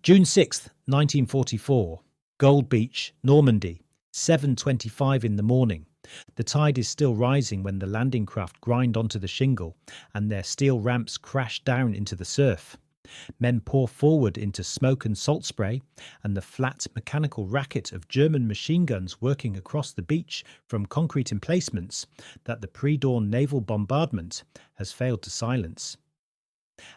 June 6th, 1944, Gold Beach, Normandy, 7:25 in the morning. The tide is still rising when the landing craft grind onto the shingle and their steel ramps crash down into the surf. Men pour forward into smoke and salt spray, and the flat mechanical racket of German machine guns working across the beach from concrete emplacements that the pre-dawn naval bombardment has failed to silence.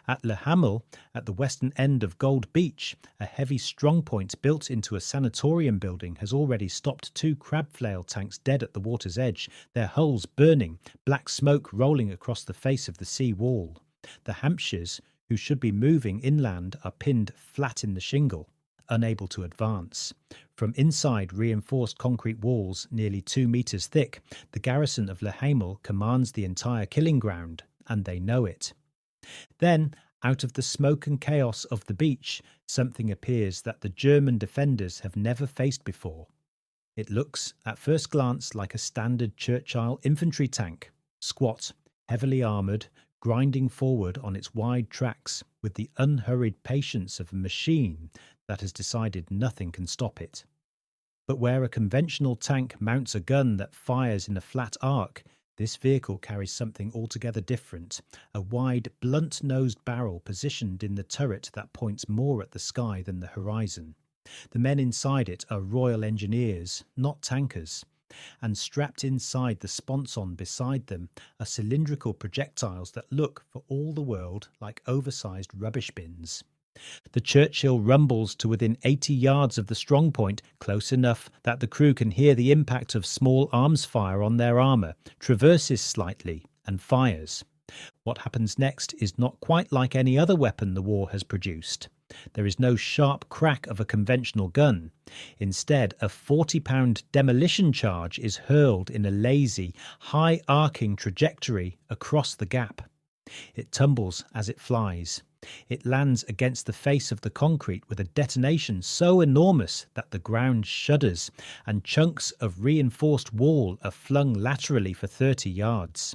At Le Hamel, at the western end of Gold Beach, a heavy strongpoint built into a sanatorium building has already stopped 2 crab flail tanks dead at the water's edge, their hulls burning, black smoke rolling across the face of the sea wall. The Hampshires, who should be moving inland, are pinned flat in the shingle, unable to advance. From inside reinforced concrete walls nearly 2 metres thick, the garrison of Le Hamel commands the entire killing ground, and they know it. Then, out of the smoke and chaos of the beach, something appears that the German defenders have never faced before. It looks, at first glance, like a standard Churchill infantry tank, squat, heavily armoured, grinding forward on its wide tracks with the unhurried patience of a machine that has decided nothing can stop it. But where a conventional tank mounts a gun that fires in a flat arc, this vehicle carries something altogether different, a wide, blunt-nosed barrel positioned in the turret that points more at the sky than the horizon. The men inside it are Royal Engineers, not tankers, and strapped inside the sponson beside them are cylindrical projectiles that look, for all the world, like oversized rubbish bins. The Churchill rumbles to within 80 yards of the strongpoint, close enough that the crew can hear the impact of small arms fire on their armour, traverses slightly, and fires. What happens next is not quite like any other weapon the war has produced. There is no sharp crack of a conventional gun. Instead, a 40-pound demolition charge is hurled in a lazy, high-arcing trajectory across the gap. It tumbles as it flies. It lands against the face of the concrete with a detonation so enormous that the ground shudders, and chunks of reinforced wall are flung laterally for 30 yards.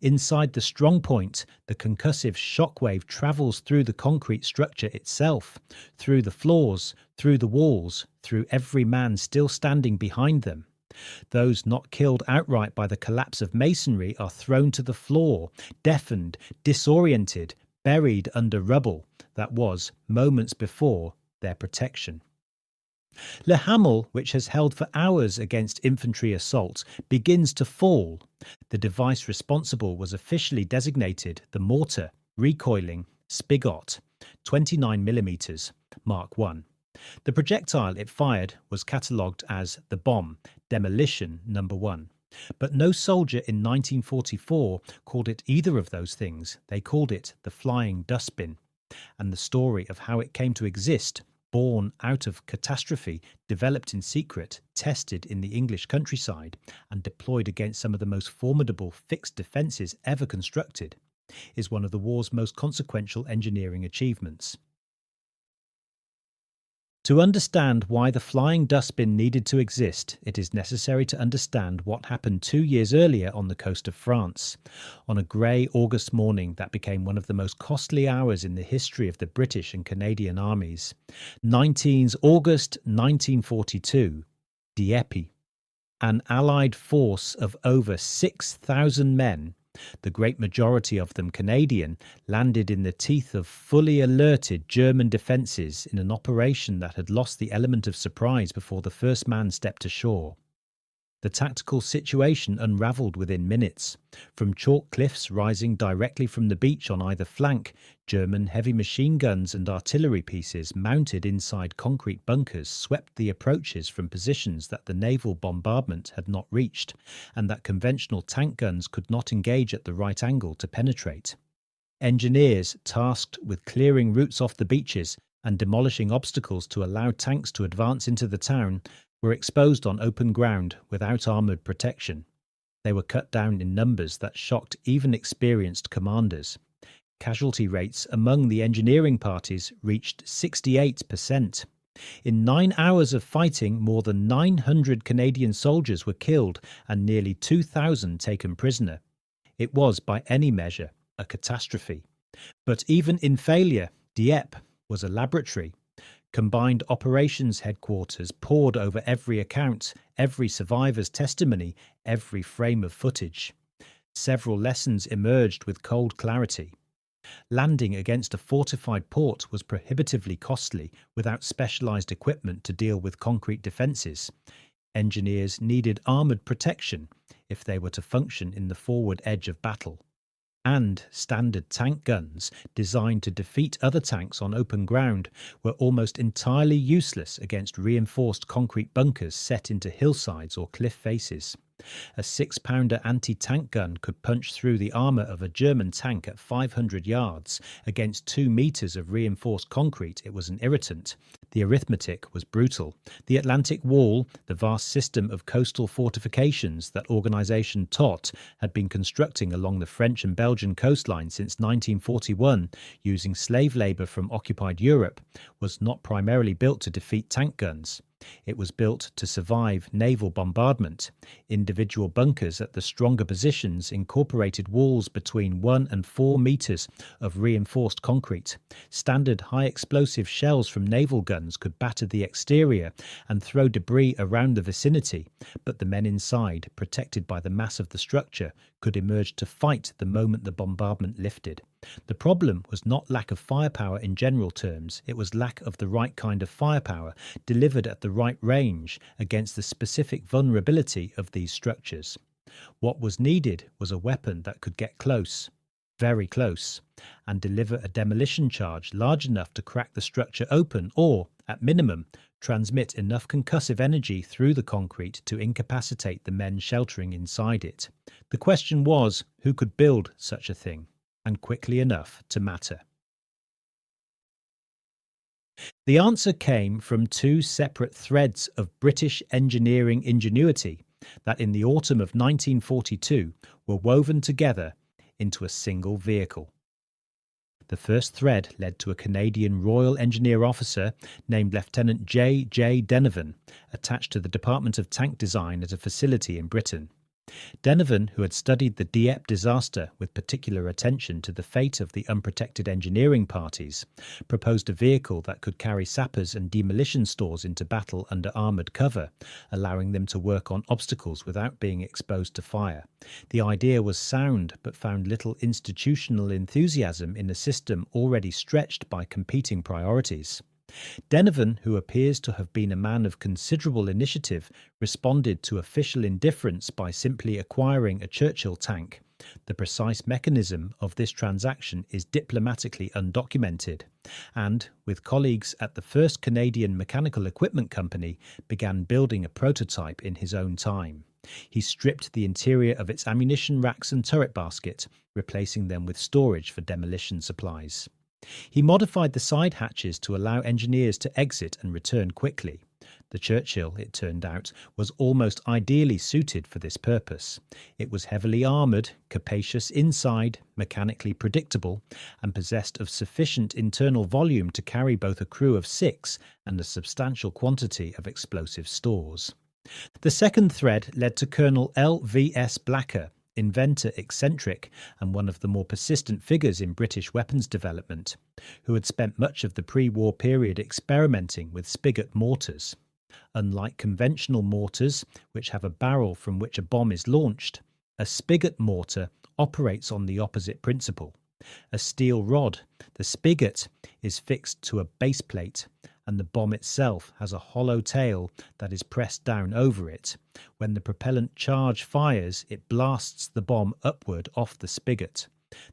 Inside the strongpoint, the concussive shockwave travels through the concrete structure itself, through the floors, through the walls, through every man still standing behind them. Those not killed outright by the collapse of masonry are thrown to the floor, deafened, disoriented, buried under rubble that was, moments before, their protection. Le Hamel, which has held for hours against infantry assault, begins to fall. The device responsible was officially designated the mortar, recoiling, spigot, 29mm, Mark I. The projectile it fired was catalogued as the bomb, demolition No. 1. But no soldier in 1944 called it either of those things. They called it the Flying Dustbin. And the story of how it came to exist, born out of catastrophe, developed in secret, tested in the English countryside, and deployed against some of the most formidable fixed defences ever constructed, is one of the war's most consequential engineering achievements. To understand why the Flying Dustbin needed to exist, it is necessary to understand what happened 2 years earlier on the coast of France. On a grey August morning that became one of the most costly hours in the history of the British and Canadian armies. 19th August 1942, Dieppe. An Allied force of over 6,000 men, the great majority of them Canadian, landed in the teeth of fully alerted German defences in an operation that had lost the element of surprise before the first man stepped ashore. The tactical situation unravelled within minutes. From chalk cliffs rising directly from the beach on either flank, German heavy machine guns and artillery pieces mounted inside concrete bunkers swept the approaches from positions that the naval bombardment had not reached, and that conventional tank guns could not engage at the right angle to penetrate. Engineers tasked with clearing routes off the beaches and demolishing obstacles to allow tanks to advance into the town were exposed on open ground without armoured protection. They were cut down in numbers that shocked even experienced commanders. Casualty rates among the engineering parties reached 68%. In 9 hours of fighting, more than 900 Canadian soldiers were killed and nearly 2,000 taken prisoner. It was, by any measure, a catastrophe. But even in failure, Dieppe was a laboratory. Combined Operations Headquarters pored over every account, every survivor's testimony, every frame of footage. Several lessons emerged with cold clarity. Landing against a fortified port was prohibitively costly without specialised equipment to deal with concrete defences. Engineers needed armoured protection if they were to function in the forward edge of battle. And standard tank guns, designed to defeat other tanks on open ground, were almost entirely useless against reinforced concrete bunkers set into hillsides or cliff faces. A 6-pounder anti-tank gun could punch through the armour of a German tank at 500 yards. Against 2 metres of reinforced concrete, it was an irritant. The arithmetic was brutal. The Atlantic Wall, the vast system of coastal fortifications that organisation TOT had been constructing along the French and Belgian coastline since 1941, using slave labour from occupied Europe, was not primarily built to defeat tank guns. It was built to survive naval bombardment. Individual bunkers at the stronger positions incorporated walls between 1 and 4 metres of reinforced concrete. Standard high-explosive shells from naval guns could batter the exterior and throw debris around the vicinity, but the men inside, protected by the mass of the structure, could emerge to fight the moment the bombardment lifted. The problem was not lack of firepower in general terms, it was lack of the right kind of firepower delivered at the right range against the specific vulnerability of these structures. What was needed was a weapon that could get close, very close, and deliver a demolition charge large enough to crack the structure open or, at minimum, transmit enough concussive energy through the concrete to incapacitate the men sheltering inside it. The question was, who could build such a thing? And quickly enough to matter. The answer came from 2 separate threads of British engineering ingenuity that in the autumn of 1942 were woven together into a single vehicle. The first thread led to a Canadian Royal Engineer officer named Lieutenant J. J. Denevan, attached to the Department of Tank Design at a facility in Britain. Denevan, who had studied the Dieppe disaster with particular attention to the fate of the unprotected engineering parties, proposed a vehicle that could carry sappers and demolition stores into battle under armoured cover, allowing them to work on obstacles without being exposed to fire. The idea was sound, but found little institutional enthusiasm in a system already stretched by competing priorities. Denevan, who appears to have been a man of considerable initiative, responded to official indifference by simply acquiring a Churchill tank. The precise mechanism of this transaction is diplomatically undocumented, and, with colleagues at the first Canadian Mechanical Equipment Company, began building a prototype in his own time. He stripped the interior of its ammunition racks and turret basket, replacing them with storage for demolition supplies. He modified the side hatches to allow engineers to exit and return quickly. The Churchill, it turned out, was almost ideally suited for this purpose. It was heavily armoured, capacious inside, mechanically predictable, and possessed of sufficient internal volume to carry both a crew of 6 and a substantial quantity of explosive stores. The second thread led to Colonel L.V.S. Blacker, inventor eccentric and one of the more persistent figures in British weapons development, who had spent much of the pre-war period experimenting with spigot mortars. Unlike conventional mortars, which have a barrel from which a bomb is launched, a spigot mortar operates on the opposite principle. A steel rod, the spigot, is fixed to a base plate, and the bomb itself has a hollow tail that is pressed down over it. When the propellant charge fires, it blasts the bomb upward off the spigot.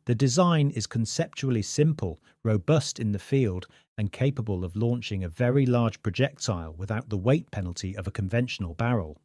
The design is conceptually simple, robust in the field, and capable of launching a very large projectile without the weight penalty of a conventional barrel.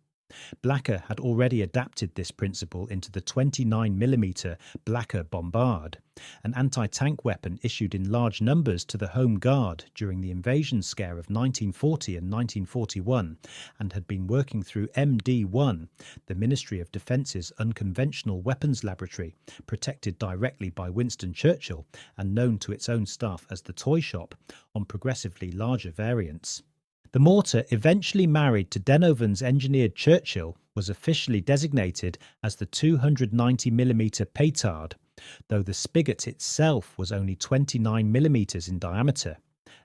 Blacker had already adapted this principle into the 29mm Blacker Bombard, an anti-tank weapon issued in large numbers to the Home Guard during the invasion scare of 1940 and 1941, and had been working through MD1, the Ministry of Defence's unconventional weapons laboratory, protected directly by Winston Churchill and known to its own staff as the Toy Shop, on progressively larger variants. The mortar, eventually married to Denovan's engineered Churchill, was officially designated as the 290mm Petard, though the spigot itself was only 29mm in diameter,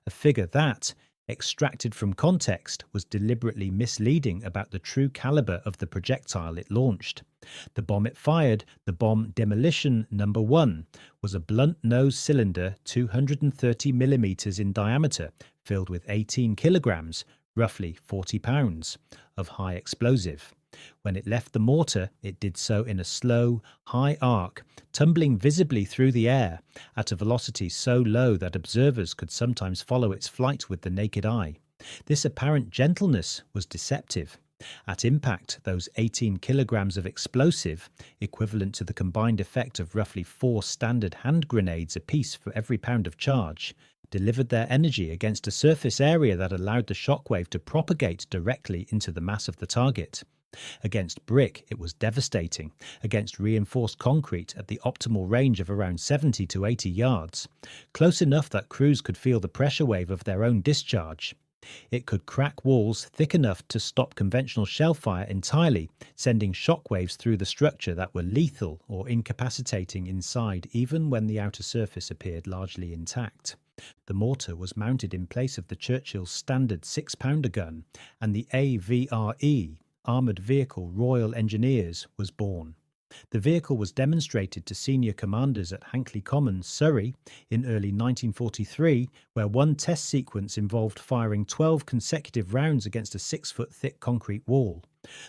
a figure that, extracted from context, was deliberately misleading about the true caliber of the projectile it launched. The bomb it fired, the bomb Demolition Number 1, was a blunt-nosed cylinder 230 millimeters in diameter, filled with 18 kilograms, roughly 40 pounds, of high explosive. When it left the mortar, it did so in a slow, high arc, tumbling visibly through the air at a velocity so low that observers could sometimes follow its flight with the naked eye. This apparent gentleness was deceptive. At impact, those 18 kilograms of explosive, equivalent to the combined effect of roughly 4 standard hand grenades apiece for every pound of charge, delivered their energy against a surface area that allowed the shockwave to propagate directly into the mass of the target. Against brick, it was devastating. Against reinforced concrete at the optimal range of around 70 to 80 yards, close enough that crews could feel the pressure wave of their own discharge. It could crack walls thick enough to stop conventional shell fire entirely, sending shockwaves through the structure that were lethal or incapacitating inside even when the outer surface appeared largely intact. The mortar was mounted in place of the Churchill's standard 6-pounder gun, and the AVRE, Armoured Vehicle Royal Engineers, was born. The vehicle was demonstrated to senior commanders at Hankley Common, Surrey, in early 1943, where one test sequence involved firing 12 consecutive rounds against a 6-foot thick concrete wall.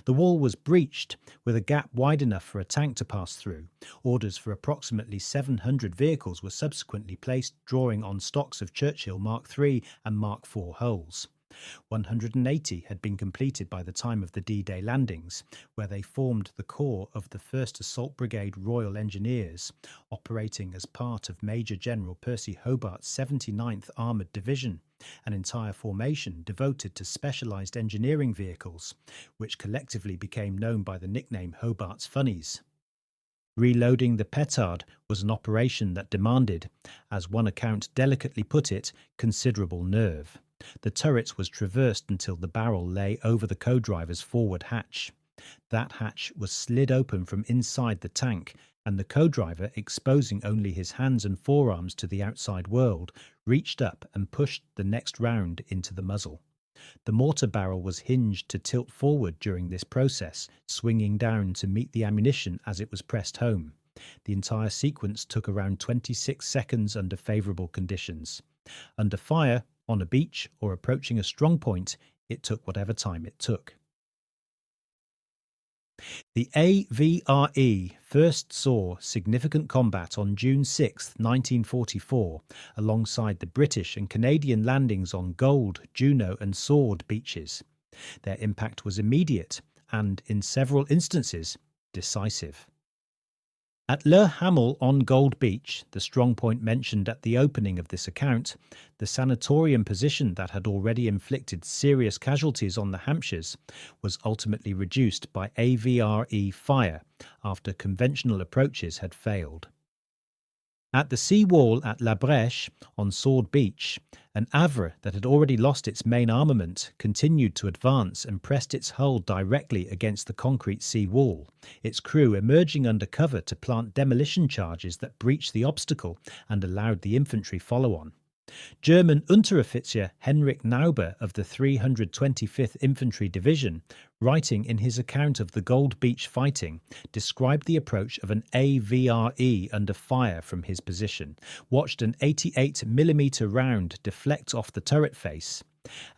The wall was breached, with a gap wide enough for a tank to pass through. Orders for approximately 700 vehicles were subsequently placed, drawing on stocks of Churchill Mark III and Mark IV hulls. 180 had been completed by the time of the D-Day landings, where they formed the core of the 1st Assault Brigade Royal Engineers, operating as part of Major General Percy Hobart's 79th Armoured Division, an entire formation devoted to specialised engineering vehicles, which collectively became known by the nickname Hobart's Funnies. Reloading the Petard was an operation that demanded, as one account delicately put it, considerable nerve. The turret was traversed until the barrel lay over the co-driver's forward hatch. That hatch was slid open from inside the tank, and the co-driver, exposing only his hands and forearms to the outside world, reached up and pushed the next round into the muzzle. The mortar barrel was hinged to tilt forward during this process, swinging down to meet the ammunition as it was pressed home. The entire sequence took around 26 seconds under favourable conditions. Under fire, on a beach or approaching a strong point, it took whatever time it took. The AVRE first saw significant combat on June 6, 1944, alongside the British and Canadian landings on Gold, Juno and Sword beaches. Their impact was immediate and, in several instances, decisive. At Le Hamel on Gold Beach, the strong point mentioned at the opening of this account, the sanatorium position that had already inflicted serious casualties on the Hampshires was ultimately reduced by AVRE fire after conventional approaches had failed. At the sea wall at La Brèche on Sword Beach, an Havre that had already lost its main armament continued to advance and pressed its hull directly against the concrete sea wall, its crew emerging under cover to plant demolition charges that breached the obstacle and allowed the infantry follow-on. German Unteroffizier Henrik Nauber of the 325th Infantry Division, writing in his account of the Gold Beach fighting, described the approach of an AVRE under fire from his position, watched an 88mm round deflect off the turret face,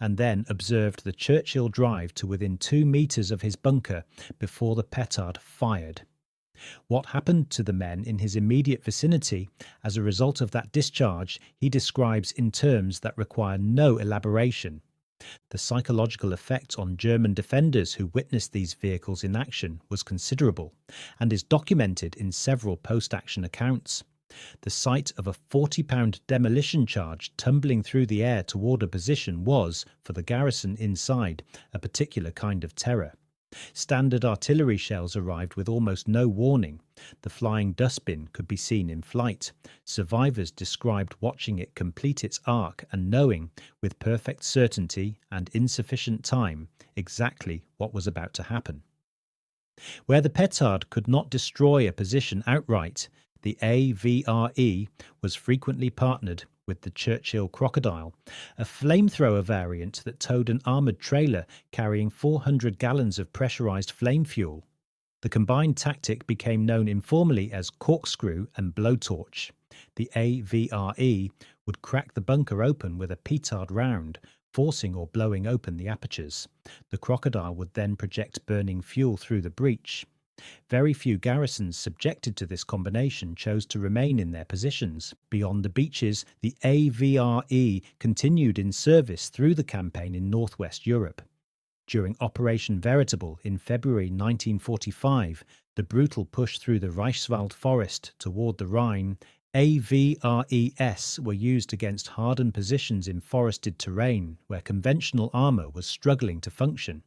and then observed the Churchill drive to within 2 meters of his bunker before the Petard fired. What happened to the men in his immediate vicinity as a result of that discharge he describes in terms that require no elaboration. The psychological effect on German defenders who witnessed these vehicles in action was considerable and is documented in several post-action accounts. The sight of a 40-pound demolition charge tumbling through the air toward a position was, for the garrison inside, a particular kind of terror. Standard artillery shells arrived with almost no warning. The Flying Dustbin could be seen in flight. Survivors described watching it complete its arc and knowing, with perfect certainty and insufficient time, exactly what was about to happen. Where the Petard could not destroy a position outright, the AVRE was frequently partnered with the Churchill Crocodile, a flamethrower variant that towed an armoured trailer carrying 400 gallons of pressurised flame fuel. The combined tactic became known informally as corkscrew and blowtorch. The AVRE would crack the bunker open with a petard round, forcing or blowing open the apertures. The Crocodile would then project burning fuel through the breach. Very few garrisons subjected to this combination chose to remain in their positions. Beyond the beaches, the AVRE continued in service through the campaign in northwest Europe. During Operation Veritable in February 1945, the brutal push through the Reichswald forest toward the Rhine, AVRES were used against hardened positions in forested terrain where conventional armour was struggling to function.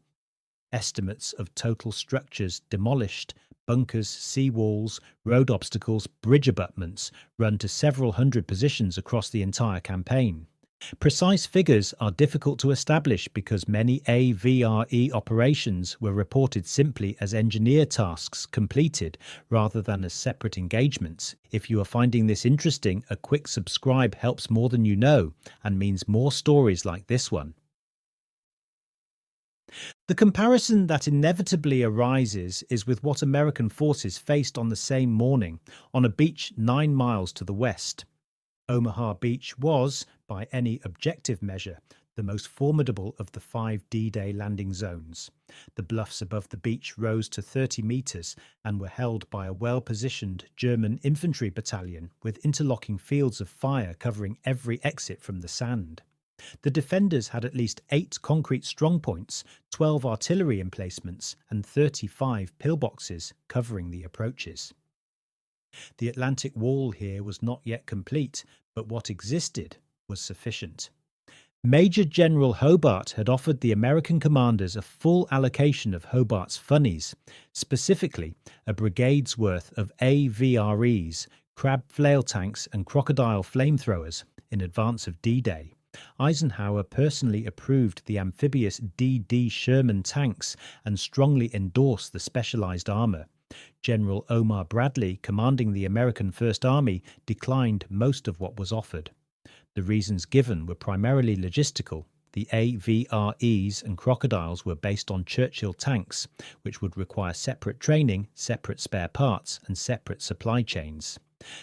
Estimates of total structures demolished, bunkers, sea walls, road obstacles, bridge abutments run to several hundred positions across the entire campaign. Precise figures are difficult to establish because many AVRE operations were reported simply as engineer tasks completed rather than as separate engagements. If you are finding this interesting, a quick subscribe helps more than you know and means more stories like this one. The comparison that inevitably arises is with what American forces faced on the same morning on a beach 9 miles to the west. Omaha Beach was, by any objective measure, the most formidable of the 5 D-Day landing zones. The bluffs above the beach rose to 30 metres and were held by a well-positioned German infantry battalion with interlocking fields of fire covering every exit from the sand. The defenders had at least 8 concrete strongpoints, 12 artillery emplacements, and 35 pillboxes covering the approaches. The Atlantic Wall here was not yet complete, but what existed was sufficient. Major General Hobart had offered the American commanders a full allocation of Hobart's Funnies, specifically a brigade's worth of AVREs, crab flail tanks and crocodile flamethrowers in advance of D-Day. Eisenhower personally approved the amphibious D.D. Sherman tanks and strongly endorsed the specialized armor. General Omar Bradley, commanding the American First Army, declined most of what was offered. The reasons given were primarily logistical. The AVREs and crocodiles were based on Churchill tanks, which would require separate training, separate spare parts, and separate supply chains.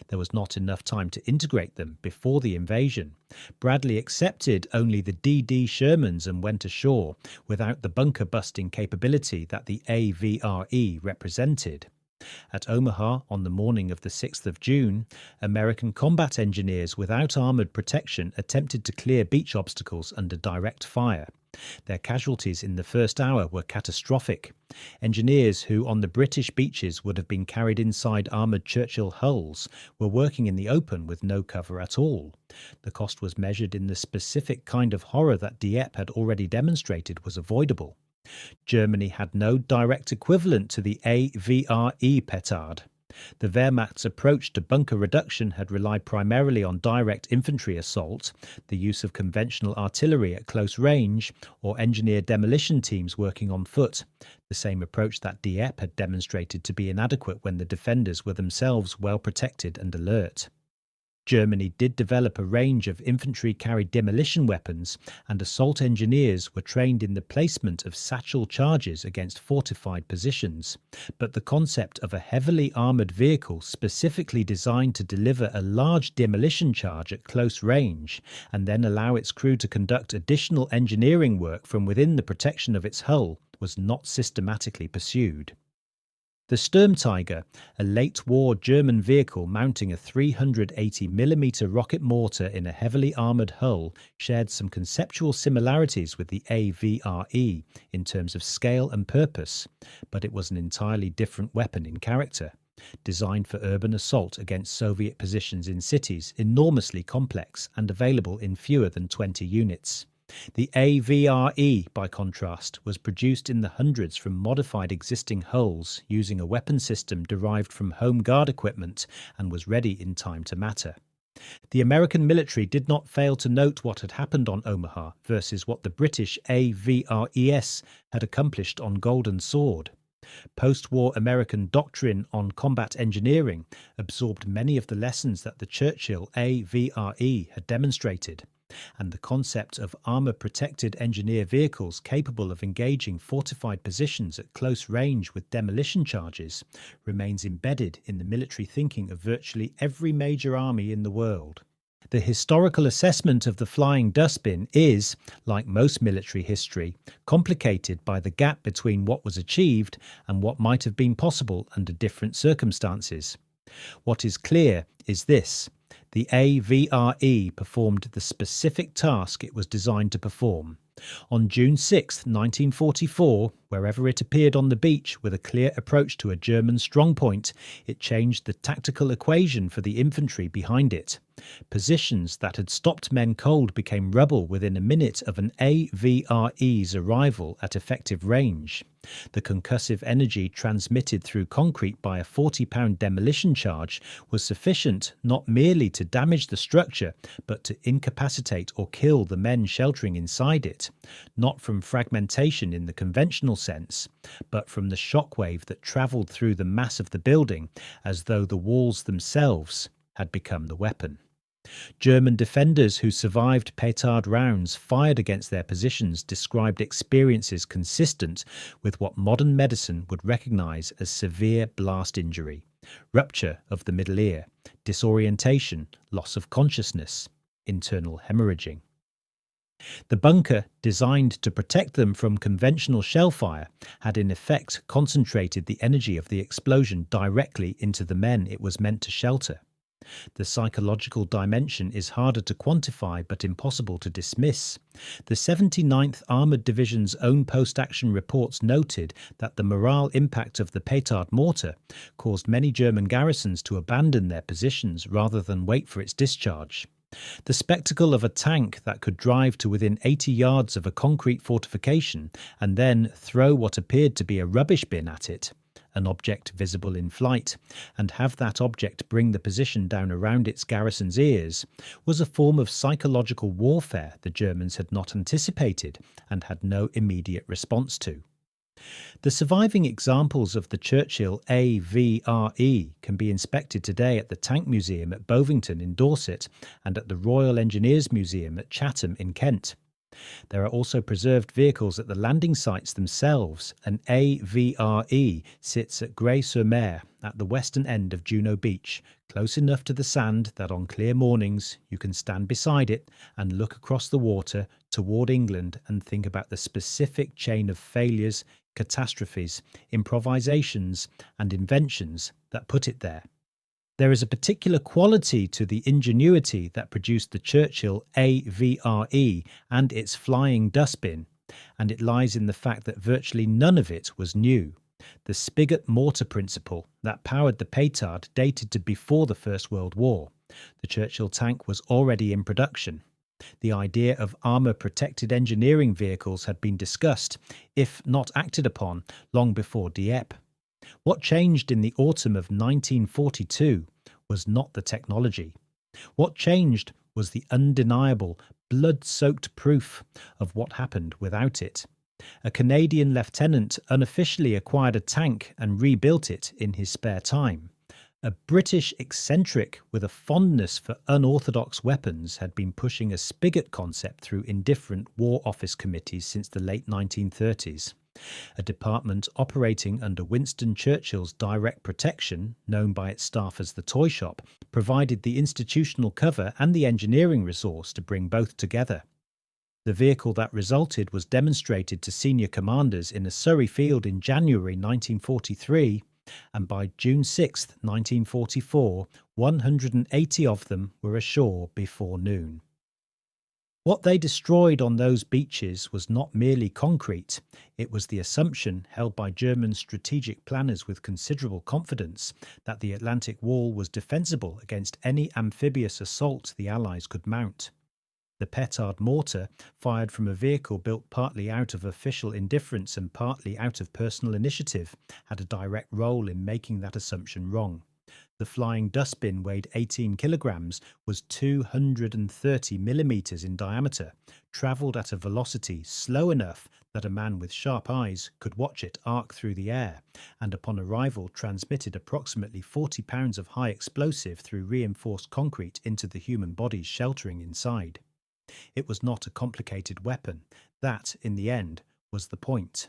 There was not enough time to integrate them before the invasion. Bradley accepted only the D.D. Shermans and went ashore without the bunker-busting capability that the AVRE represented. At Omaha, on the morning of the 6th of June, American combat engineers without armoured protection attempted to clear beach obstacles under direct fire. Their casualties in the first hour were catastrophic. Engineers who on the British beaches would have been carried inside armoured Churchill hulls were working in the open with no cover at all. The cost was measured in the specific kind of horror that Dieppe had already demonstrated was avoidable. Germany had no direct equivalent to the AVRE Petard. The Wehrmacht's approach to bunker reduction had relied primarily on direct infantry assault, the use of conventional artillery at close range, or engineer demolition teams working on foot, the same approach that Dieppe had demonstrated to be inadequate when the defenders were themselves well protected and alert. Germany did develop a range of infantry-carried demolition weapons, and assault engineers were trained in the placement of satchel charges against fortified positions. But the concept of a heavily armoured vehicle specifically designed to deliver a large demolition charge at close range, and then allow its crew to conduct additional engineering work from within the protection of its hull, was not systematically pursued. The Sturmtiger, a late-war German vehicle mounting a 380mm rocket mortar in a heavily armoured hull, shared some conceptual similarities with the AVRE in terms of scale and purpose, but it was an entirely different weapon in character. Designed for urban assault against Soviet positions in cities, enormously complex and available in fewer than 20 units. The AVRE, by contrast, was produced in the hundreds from modified existing hulls using a weapon system derived from Home Guard equipment and was ready in time to matter. The American military did not fail to note what had happened on Omaha versus what the British AVRES had accomplished on Golden Sword. Post-war American doctrine on combat engineering absorbed many of the lessons that the Churchill AVRE had demonstrated, and the concept of armour-protected engineer vehicles capable of engaging fortified positions at close range with demolition charges remains embedded in the military thinking of virtually every major army in the world. The historical assessment of the Flying Dustbin is, like most military history, complicated by the gap between what was achieved and what might have been possible under different circumstances. What is clear is this: the AVRE performed the specific task it was designed to perform. On June 6, 1944, wherever it appeared on the beach with a clear approach to a German strongpoint, it changed the tactical equation for the infantry behind it. Positions that had stopped men cold became rubble within a minute of an AVRE's arrival at effective range. The concussive energy transmitted through concrete by a 40-pound demolition charge was sufficient not merely to damage the structure, but to incapacitate or kill the men sheltering inside it, not from fragmentation in the conventional sense, but from the shockwave that travelled through the mass of the building as though the walls themselves had become the weapon. German defenders who survived Petard rounds fired against their positions described experiences consistent with what modern medicine would recognise as severe blast injury: rupture of the middle ear, disorientation, loss of consciousness, internal hemorrhaging. The bunker, designed to protect them from conventional shellfire, had in effect concentrated the energy of the explosion directly into the men it was meant to shelter. The psychological dimension is harder to quantify but impossible to dismiss. The 79th Armoured Division's own post-action reports noted that the morale impact of the Petard mortar caused many German garrisons to abandon their positions rather than wait for its discharge. The spectacle of a tank that could drive to within 80 yards of a concrete fortification and then throw what appeared to be a rubbish bin at it, an object visible in flight, and have that object bring the position down around its garrison's ears, was a form of psychological warfare the Germans had not anticipated and had no immediate response to. The surviving examples of the Churchill AVRE can be inspected today at the Tank Museum at Bovington in Dorset and at the Royal Engineers Museum at Chatham in Kent. There are also preserved vehicles at the landing sites themselves. An AVRE sits at Grey-sur-Mer at the western end of Juno Beach, close enough to the sand that on clear mornings you can stand beside it and look across the water toward England and think about the specific chain of failures, catastrophes, improvisations and inventions that put it there. There is a particular quality to the ingenuity that produced the Churchill AVRE and its Flying Dustbin, and it lies in the fact that virtually none of it was new. The spigot mortar principle that powered the Petard dated to before the First World War. The Churchill tank was already in production. The idea of armour-protected engineering vehicles had been discussed, if not acted upon, long before Dieppe. What changed in the autumn of 1942 was not the technology. What changed was the undeniable, blood-soaked proof of what happened without it. A Canadian lieutenant unofficially acquired a tank and rebuilt it in his spare time. A British eccentric with a fondness for unorthodox weapons had been pushing a spigot concept through indifferent War Office committees since the late 1930s. A department operating under Winston Churchill's direct protection, known by its staff as the Toy Shop, provided the institutional cover and the engineering resource to bring both together. The vehicle that resulted was demonstrated to senior commanders in a Surrey field in January 1943, and by June 6, 1944, 180 of them were ashore before noon. What they destroyed on those beaches was not merely concrete, it was the assumption held by German strategic planners with considerable confidence that the Atlantic Wall was defensible against any amphibious assault the Allies could mount. The Petard mortar, fired from a vehicle built partly out of official indifference and partly out of personal initiative, had a direct role in making that assumption wrong. The Flying Dustbin weighed 18 kilograms, was 230 millimeters in diameter, travelled at a velocity slow enough that a man with sharp eyes could watch it arc through the air, and upon arrival transmitted approximately 40 pounds of high explosive through reinforced concrete into the human bodies sheltering inside. It was not a complicated weapon. That, in the end, was the point.